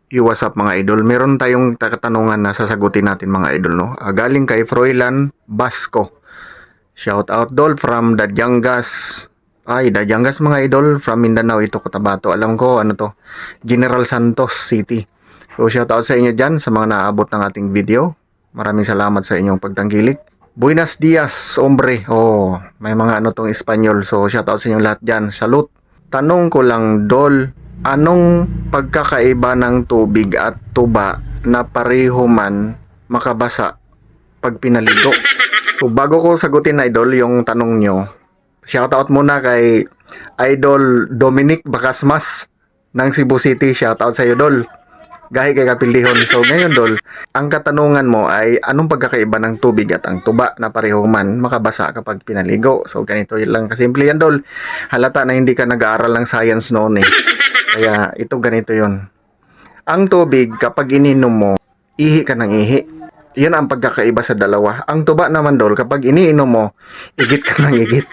What's up mga idol? Meron tayong katanungan na sasagutin natin mga idol, no? Galing kay Froilan Basco. Shout out dol from Dadyangas. Ay, Dadyangas mga idol from Mindanao, ito Cotabato. Alam ko ano to, General Santos City. So shout out sa inyo dyan sa mga naabot ng ating video. Maraming salamat sa inyong pagtangkilik. Buenos dias, hombre. Oh, may mga ano tong Espanyol. So shout out sa inyo lahat dyan. Salute. Tanong ko lang dol, anong pagkakaiba ng tubig at tuba na pareho man makabasa pag pinaligo? So bago ko sagutin idol yung tanong nyo, shoutout muna kay Idol Dominic Bacasmas ng Cebu City. Shoutout sa iyo dol. Gahi kay Kapildihon. So ngayon dol, ang katanungan mo ay anong pagkakaiba ng tubig at ang tuba na pareho man makabasa kapag pinaligo? So ganito lang kasimple yan dol. Halata na hindi ka nag-aaral ng science noon eh. Kaya ito ganito yon. Ang tubig kapag ininom mo, ihi ka ng ihi. Yan ang pagkakaiba sa dalawa. Ang tuba naman dol, kapag iniinom mo, igit ka ng igit.